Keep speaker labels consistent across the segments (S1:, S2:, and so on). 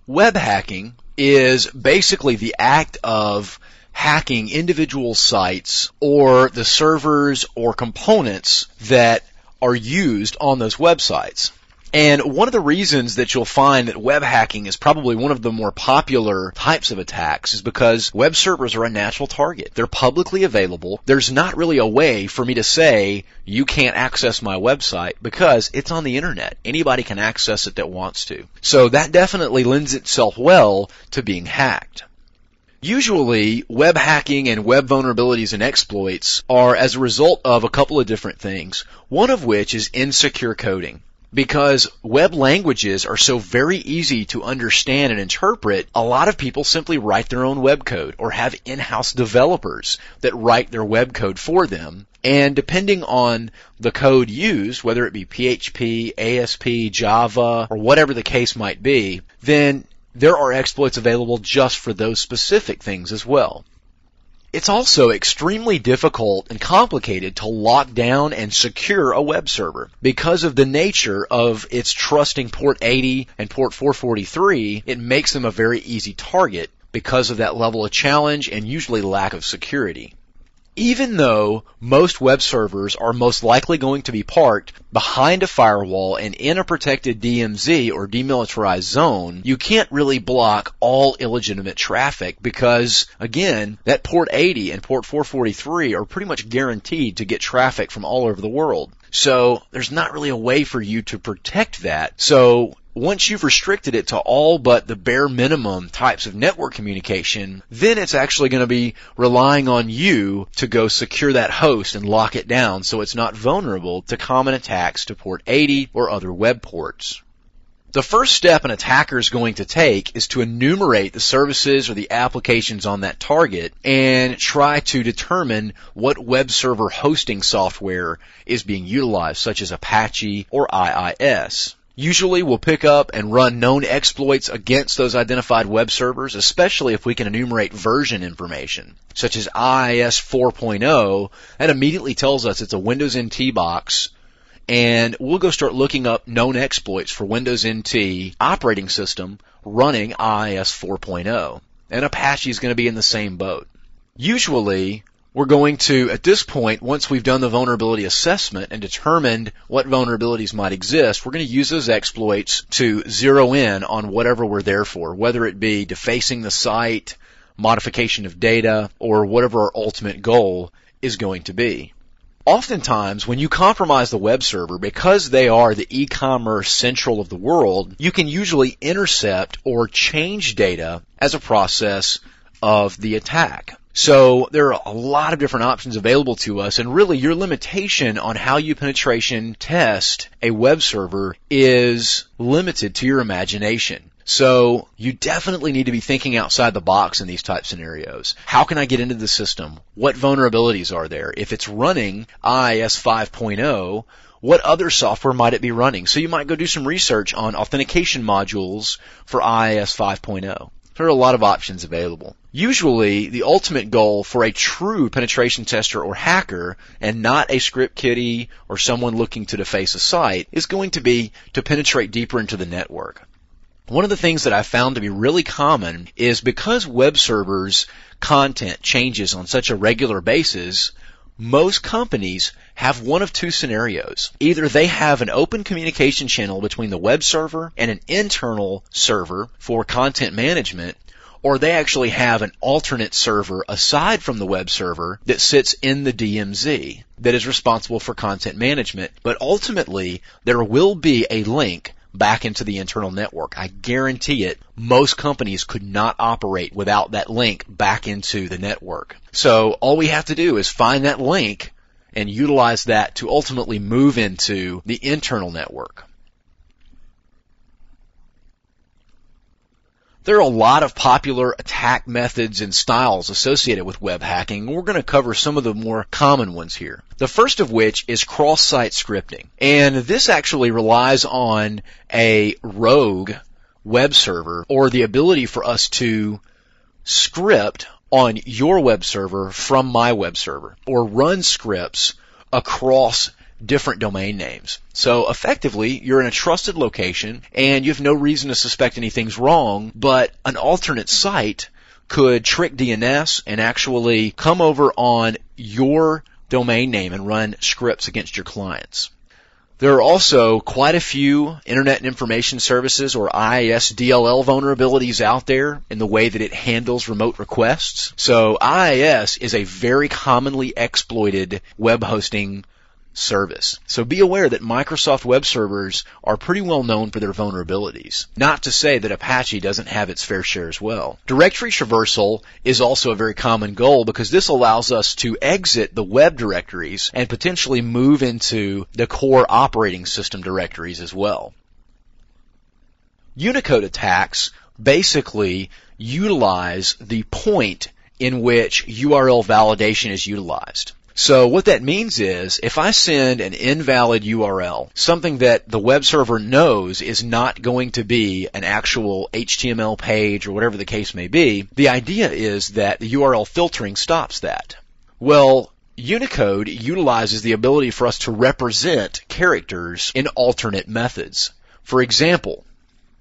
S1: Web hacking is basically the act of hacking individual sites or the servers or components that are used on those websites. And one of the reasons that you'll find that web hacking is probably one of the more popular types of attacks is because web servers are a natural target. They're publicly available. There's not really a way for me to say you can't access my website because it's on the internet. Anybody can access it that wants to. So that definitely lends itself well to being hacked. Usually, web hacking and web vulnerabilities and exploits are as a result of a couple of different things, one of which is insecure coding. Because web languages are so very easy to understand and interpret, a lot of people simply write their own web code or have in-house developers that write their web code for them. And depending on the code used, whether it be PHP, ASP, Java, or whatever the case might be, then there are exploits available just for those specific things as well. It's also extremely difficult and complicated to lock down and secure a web server. Because of the nature of its trusting port 80 and port 443, it makes them a very easy target because of that level of challenge and usually lack of security. Even though most web servers are most likely going to be parked behind a firewall and in a protected DMZ or demilitarized zone, you can't really block all illegitimate traffic because, again, that port 80 and port 443 are pretty much guaranteed to get traffic from all over the world. So there's not really a way for you to protect that. So once you've restricted it to all but the bare minimum types of network communication, then it's actually going to be relying on you to go secure that host and lock it down so it's not vulnerable to common attacks to port 80 or other web ports. The first step an attacker is going to take is to enumerate the services or the applications on that target and try to determine what web server hosting software is being utilized, such as Apache or IIS. Usually we'll pick up and run known exploits against those identified web servers, especially if we can enumerate version information, such as IIS 4.0. That immediately tells us it's a Windows NT box, and we'll go start looking up known exploits for Windows NT operating system running IIS 4.0. And Apache is going to be in the same boat. Usually, we're going to, at this point, once we've done the vulnerability assessment and determined what vulnerabilities might exist, we're going to use those exploits to zero in on whatever we're there for, whether it be defacing the site, modification of data, or whatever our ultimate goal is going to be. Oftentimes, when you compromise the web server, because they are the e-commerce central of the world, you can usually intercept or change data as a process of the attack. So there are a lot of different options available to us, and really your limitation on how you penetration test a web server is limited to your imagination. So you definitely need to be thinking outside the box in these type scenarios. How can I get into the system? What vulnerabilities are there? If it's running IIS 5.0, what other software might it be running? So you might go do some research on authentication modules for IIS 5.0. There are a lot of options available. Usually, the ultimate goal for a true penetration tester or hacker, and not a script kiddie or someone looking to deface a site, is going to be to penetrate deeper into the network. One of the things that I found to be really common is because web servers' content changes on such a regular basis, most companies have one of two scenarios. Either they have an open communication channel between the web server and an internal server for content management, or they actually have an alternate server aside from the web server that sits in the DMZ that is responsible for content management. But ultimately, there will be a link back into the internal network. I guarantee it. Most companies could not operate without that link back into the network. So all we have to do is find that link and utilize that to ultimately move into the internal network. There are a lot of popular attack methods and styles associated with web hacking. We're going to cover some of the more common ones here. The first of which is cross-site scripting. And this actually relies on a rogue web server, or the ability for us to script on your web server from my web server, or run scripts across different domain names. So effectively, you're in a trusted location and you have no reason to suspect anything's wrong, but an alternate site could trick DNS and actually come over on your domain name and run scripts against your clients. There are also quite a few Internet and Information Services or IIS DLL vulnerabilities out there in the way that it handles remote requests. So IIS is a very commonly exploited web hosting service. So be aware that Microsoft web servers are pretty well known for their vulnerabilities. Not to say that Apache doesn't have its fair share as well. Directory traversal is also a very common goal because this allows us to exit the web directories and potentially move into the core operating system directories as well. Unicode attacks basically utilize the point in which URL validation is utilized. So what that means is, if I send an invalid URL, something that the web server knows is not going to be an actual HTML page or whatever the case may be, the idea is that the URL filtering stops that. Well, Unicode utilizes the ability for us to represent characters in alternate methods. For example,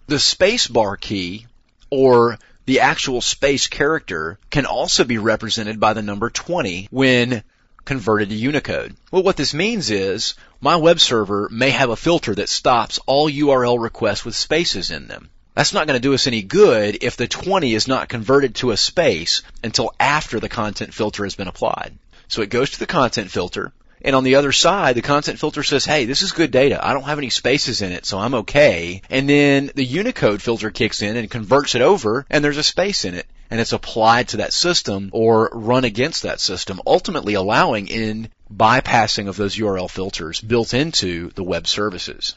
S1: the spacebar key or the actual space character can also be represented by the number 20 when converted to Unicode. Well, what this means is my web server may have a filter that stops all URL requests with spaces in them. That's not going to do us any good if the 20 is not converted to a space until after the content filter has been applied. So it goes to the content filter, and on the other side, the content filter says, hey, this is good data. I don't have any spaces in it, so I'm okay. And then the Unicode filter kicks in and converts it over, and there's a space in it. And it's applied to that system or run against that system, ultimately allowing in bypassing of those URL filters built into the web services.